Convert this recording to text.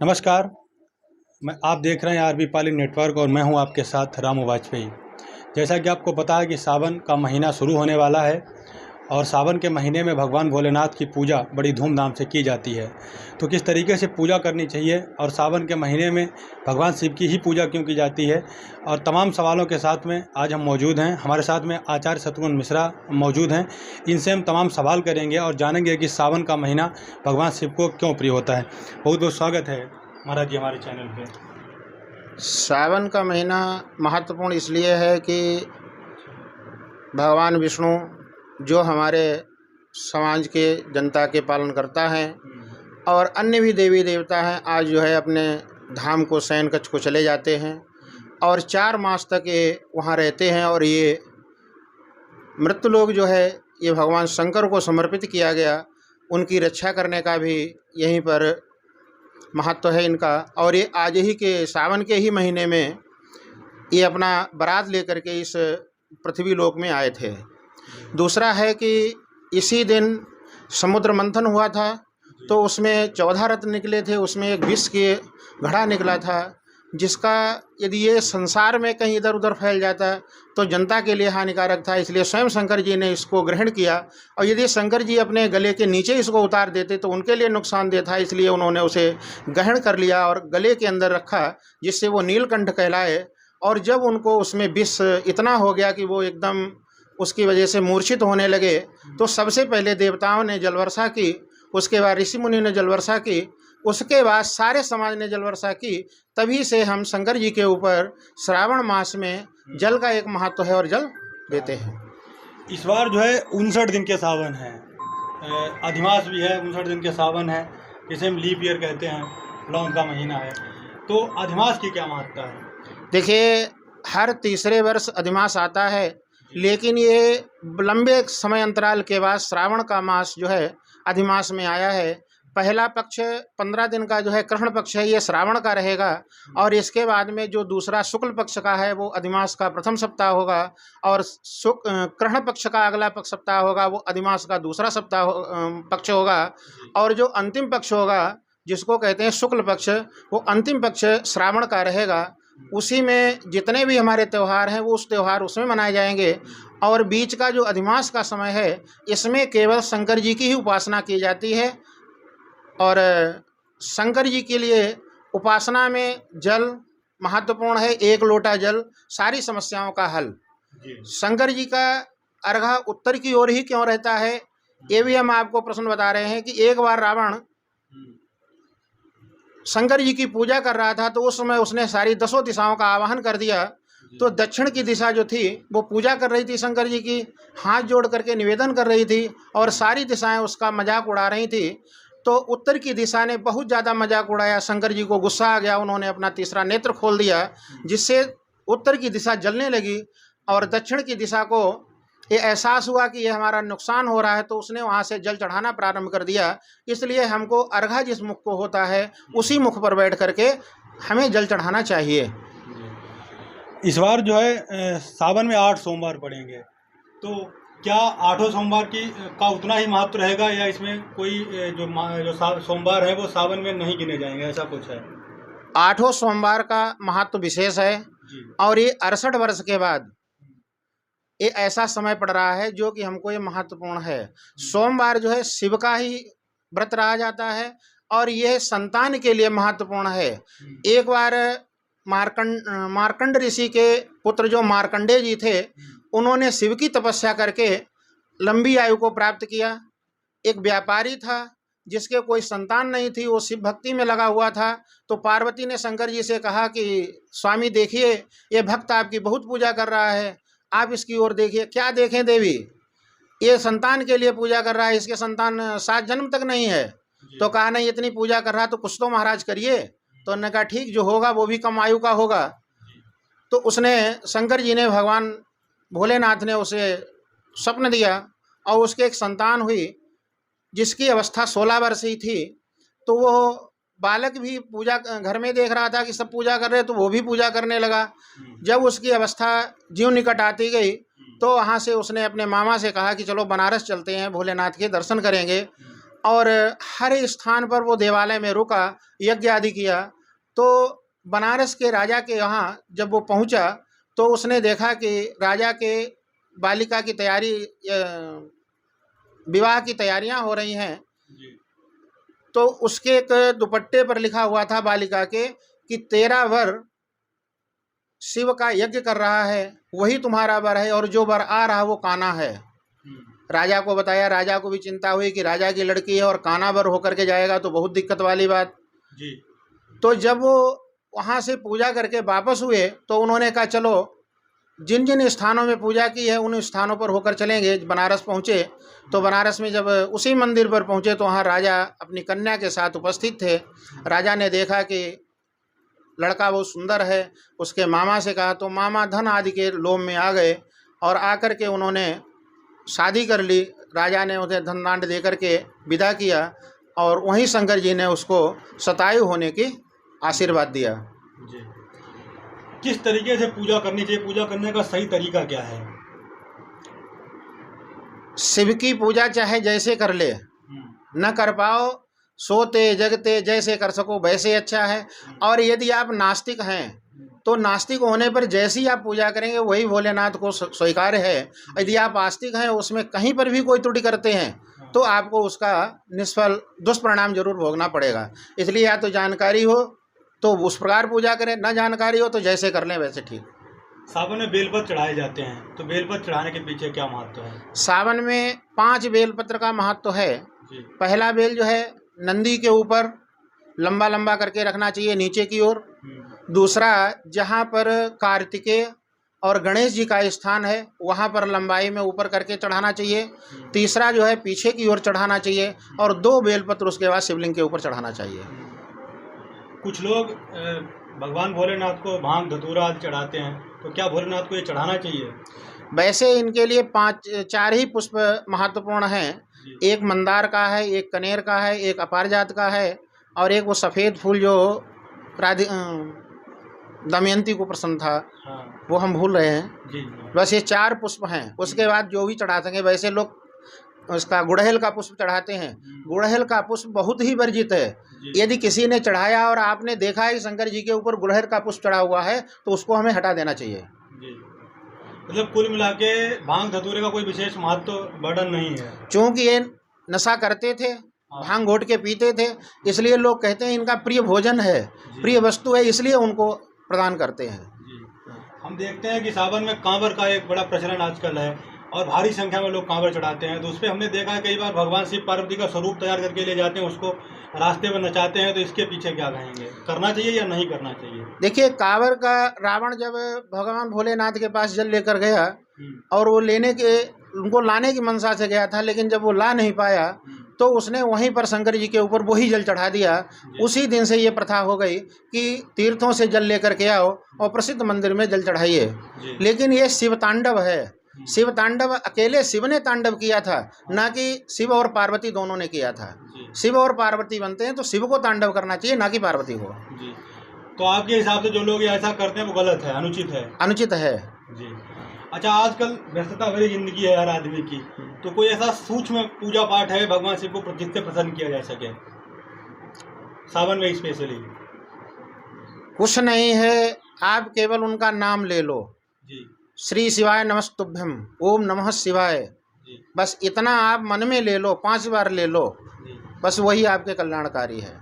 नमस्कार। आप देख रहे हैं आरबी पाली नेटवर्क और मैं हूं आपके साथ रामू वाजपेयी। जैसा कि आपको पता है कि सावन का महीना शुरू होने वाला है और सावन के महीने में भगवान भोलेनाथ की पूजा बड़ी धूमधाम से की जाती है। तो किस तरीके से पूजा करनी चाहिए और सावन के महीने में भगवान शिव की ही पूजा क्यों की जाती है, और तमाम सवालों के साथ में आज हम मौजूद हैं। हमारे साथ में आचार्य शत्रुघ्न मिश्रा मौजूद हैं। इनसे हम तमाम सवाल करेंगे और जानेंगे कि सावन का महीना भगवान शिव को क्यों प्रिय होता है। बहुत बहुत स्वागत है महाराज जी हमारे चैनल पे। सावन का महीना महत्वपूर्ण इसलिए है कि भगवान विष्णु जो हमारे समाज के जनता के पालन करता है और अन्य भी देवी देवता हैं, आज जो है अपने धाम को शयन कक्ष को चले जाते हैं और 4 मास तक ये वहाँ रहते हैं। और ये मृत्यु लोग जो है ये भगवान शंकर को समर्पित किया गया, उनकी रक्षा करने का भी यहीं पर महत्व है इनका। और ये आज ही के सावन के ही महीने में ये अपना बारात लेकर के इस पृथ्वी लोक में आए थे। दूसरा है कि इसी दिन समुद्र मंथन हुआ था, तो उसमें 14 रत्न निकले थे, उसमें एक विष के घड़ा निकला था, जिसका यदि ये संसार में कहीं इधर उधर फैल जाता तो जनता के लिए हानिकारक था। इसलिए स्वयं शंकर जी ने इसको ग्रहण किया, और यदि शंकर जी अपने गले के नीचे इसको उतार देते तो उनके लिए नुकसानदेह था, इसलिए उन्होंने उसे ग्रहण कर लिया और गले के अंदर रखा, जिससे वो नीलकंठ कहलाए। और जब उनको उसमें विष इतना हो गया कि वो एकदम उसकी वजह से मूर्छित होने लगे, तो सबसे पहले देवताओं ने जलवर्षा की, उसके बाद ऋषि मुनि ने जलवर्षा की, उसके बाद सारे समाज ने जलवर्षा की। तभी से हम शंकर जी के ऊपर श्रावण मास में जल का एक महत्व है और जल देते हैं। इस बार जो है 59 दिन के सावन है, अधिमास भी है, 59 दिन के सावन है, जिसे हम लीप ईयर कहते हैं, लौंग का महीना है। तो अधिमास की क्या महत्ता है? देखिए, हर तीसरे वर्ष अधिमास आता है, लेकिन ये लंबे समय अंतराल के बाद श्रावण का मास जो है अधिमास में आया है। पहला पक्ष 15 दिन का जो है कृष्ण पक्ष है, ये श्रावण का रहेगा, और इसके बाद में जो दूसरा शुक्ल पक्ष का है वो अधिमास का प्रथम सप्ताह होगा, और कृष्ण पक्ष का अगला पक्ष सप्ताह होगा वो अधिमास का दूसरा सप्ताह पक्ष होगा। और जो अंतिम पक्ष होगा जिसको कहते हैं शुक्ल पक्ष, वो अंतिम पक्ष श्रावण का रहेगा। उसी में जितने भी हमारे त्यौहार हैं वो उस त्यौहार उसमें मनाए जाएंगे। और बीच का जो अधिमास का समय है, इसमें केवल शंकर जी की ही उपासना की जाती है, और शंकर जी के लिए उपासना में जल महत्वपूर्ण है। 1 लोटा जल सारी समस्याओं का हल। शंकर जी का अर्घा उत्तर की ओर ही क्यों रहता है, ये भी हम आपको प्रश्न बता रहे हैं कि एक बार रावण शंकर जी की पूजा कर रहा था, तो उस समय उसने सारी 10 दिशाओं का आवाहन कर दिया। तो दक्षिण की दिशा जो थी वो पूजा कर रही थी, शंकर जी की हाथ जोड़ करके निवेदन कर रही थी, और सारी दिशाएं उसका मजाक उड़ा रही थी। तो उत्तर की दिशा ने बहुत ज़्यादा मजाक उड़ाया, शंकर जी को गुस्सा आ गया, उन्होंने अपना तीसरा नेत्र खोल दिया, जिससे उत्तर की दिशा जलने लगी। और दक्षिण की दिशा को ये एहसास हुआ कि ये हमारा नुकसान हो रहा है, तो उसने वहाँ से जल चढ़ाना प्रारंभ कर दिया। इसलिए हमको अर्घा जिस मुख को होता है उसी मुख पर बैठ करके हमें जल चढ़ाना चाहिए। इस बार जो है सावन में 8 सोमवार पड़ेंगे, तो क्या 8 सोमवार का उतना ही महत्व रहेगा, या इसमें कोई जो सोमवार है वो सावन में नहीं गिने जाएंगे, ऐसा कुछ है? 8 सोमवार का महत्व विशेष है, और ये 68 वर्ष के बाद ये ऐसा समय पड़ रहा है जो कि हमको ये महत्वपूर्ण है। सोमवार जो है शिव का ही व्रत रहा जाता है, और यह संतान के लिए महत्वपूर्ण है। एक बार मार्कंड ऋषि के पुत्र जो मार्कंडेय जी थे, उन्होंने शिव की तपस्या करके लंबी आयु को प्राप्त किया। एक व्यापारी था जिसके कोई संतान नहीं थी, वो शिव भक्ति में लगा हुआ था। तो पार्वती ने शंकर जी से कहा कि स्वामी देखिए, ये भक्त आपकी बहुत पूजा कर रहा है, आप इसकी ओर देखिए। क्या देखें देवी, ये संतान के लिए पूजा कर रहा है, इसके संतान 7 जन्म तक नहीं है। तो कहा नहीं, इतनी पूजा कर रहा तो कुछ तो महाराज करिए। तो उन्होंने कहा ठीक, जो होगा वो भी कम आयु का होगा। तो उसने शंकर जी ने, भगवान भोलेनाथ ने उसे स्वप्न दिया, और उसके एक संतान हुई जिसकी अवस्था 16 वर्ष ही थी। तो वो बालक भी पूजा घर में देख रहा था कि सब पूजा कर रहे, तो वो भी पूजा करने लगा। जब उसकी अवस्था जीव निकट आती गई, तो वहाँ से उसने अपने मामा से कहा कि चलो बनारस चलते हैं, भोलेनाथ के दर्शन करेंगे। और हर स्थान पर वो देवालय में रुका, यज्ञ आदि किया। तो बनारस के राजा के यहाँ जब वो पहुँचा तो उसने देखा कि राजा के बालिका की तैयारी, विवाह की तैयारियां हो रही हैं। तो उसके एक दुपट्टे पर लिखा हुआ था बालिका के कि तेरा वर शिव का यज्ञ कर रहा है, वही तुम्हारा वर है, और जो वर आ रहा वो कान्हा है। राजा को बताया। राजा को भी चिंता हुई कि राजा की लड़की है और कान्हा वर होकर के जाएगा तो बहुत दिक्कत वाली बात जी। तो जब वो वहाँ से पूजा करके वापस हुए तो उन्होंने कहा चलो जिन जिन स्थानों में पूजा की है उन स्थानों पर होकर चलेंगे। बनारस पहुँचे तो बनारस में जब उसी मंदिर पर पहुँचे तो वहाँ राजा अपनी कन्या के साथ उपस्थित थे। राजा ने देखा कि लड़का बहुत सुंदर है। उसके मामा से कहा तो मामा धन आदि के लोभ में आ गए और आकर के उन्होंने शादी कर ली। राजा ने उन्हें धनदान दे करके विदा किया और वहीं शंकर जी ने उसको शतायु होने की आशीर्वाद दिया जी। किस तरीके से पूजा करनी चाहिए? पूजा करने का सही तरीका क्या है? शिव की पूजा चाहे जैसे कर ले, न कर पाओ सोते जगते जैसे कर सको वैसे अच्छा है। और यदि आप नास्तिक हैं तो नास्तिक होने पर जैसी आप पूजा करेंगे वही भोलेनाथ को स्वीकार है। यदि आप आस्तिक हैं, उसमें कहीं पर भी कोई त्रुटि करते हैं तो आपको उसका निष्फल दुष्परिणाम जरूर भोगना पड़ेगा। इसलिए या तो जानकारी हो तो उस प्रकार पूजा करें, न जानकारी हो तो जैसे कर लें वैसे ठीक। सावन में बेलपत्र चढ़ाए जाते हैं, तो बेलपत्र चढ़ाने के पीछे क्या महत्व है? सावन में 5 बेलपत्र का महत्व है जी। पहला बेल जो है नंदी के ऊपर लंबा लंबा करके रखना चाहिए नीचे की ओर। दूसरा, जहाँ पर कार्तिकेय और गणेश जी का स्थान है वहाँ पर लंबाई में ऊपर करके चढ़ाना चाहिए। तीसरा जो है पीछे की ओर चढ़ाना चाहिए और 2 बेलपत्र उसके बाद शिवलिंग के ऊपर चढ़ाना चाहिए। कुछ लोग भगवान भोलेनाथ को भांग धतूरा आदि चढ़ाते हैं, तो क्या भोलेनाथ को ये चढ़ाना चाहिए? वैसे इनके लिए 4 ही पुष्प महत्वपूर्ण हैं। एक मंदार का है, एक कनेर का है, एक अपारिजात का है और एक वो सफ़ेद फूल जो दमयंती को प्रसन्न था। हाँ। वो हम भूल रहे हैं जी। बस ये 4 पुष्प हैं। उसके बाद जो भी चढ़ा सकें। वैसे लोग उसका गुड़हल का पुष्प चढ़ाते हैं। गुड़हल का पुष्प बहुत ही वर्जित है। यदि किसी ने चढ़ाया और आपने देखा है शंकर जी के ऊपर गुड़हल का पुष्प चढ़ा हुआ है तो उसको हमें हटा देना चाहिए। मतलब कुल मिला के भांग धतूरे का कोई विशेष महत्व वर्णन नहीं है। चूँकि ये नशा करते थे, भांग घोट के पीते थे, इसलिए लोग कहते हैं इनका प्रिय भोजन है, प्रिय वस्तु है, इसलिए उनको प्रदान करते हैं जी। हम देखते हैं कि सावन में कांवर का एक बड़ा प्रचलन आजकल है और भारी संख्या में लोग कांवर चढ़ाते हैं। तो उस पर हमने देखा है कई बार भगवान शिव पार्वती का स्वरूप तैयार करके ले जाते हैं, उसको रास्ते में नचाते हैं। तो इसके पीछे क्या कहेंगे? करना चाहिए या नहीं करना चाहिए? देखिए, कांवर का रावण जब भगवान भोलेनाथ के पास जल लेकर गया और वो उनको लाने की मनसा से गया था, लेकिन जब वो ला नहीं पाया तो उसने वहीं पर शंकर जी के ऊपर वही जल चढ़ा दिया। उसी दिन से ये प्रथा हो गई कि तीर्थों से जल लेकर के आओ और प्रसिद्ध मंदिर में जल चढ़ाइए। लेकिन ये शिव तांडव है। शिव तांडव अकेले शिव ने तांडव किया था, ना कि शिव और पार्वती दोनों ने किया था। शिव और पार्वती बनते हैं तो शिव को तांडव करना चाहिए, ना कि पार्वती को जी। तो आपके हिसाब से जो लोग ऐसा करते हैं वो गलत है, अनुचित है? अनुचित है जी। अच्छा, आजकल व्यस्तता भरी जिंदगी है हर आदमी की, तो कोई ऐसा सूक्ष्म पूजा पाठ है भगवान शिव को जिससे प्रसन्न किया जा सके सावन में स्पेशली? कुछ नहीं है, आप केवल उनका नाम ले लो जी। श्री शिवाय नमस्तुभ्यम, ओम नमः शिवाय जी। बस इतना आप मन में ले लो, 5 बार ले लो, बस वही आपके कल्याणकारी है।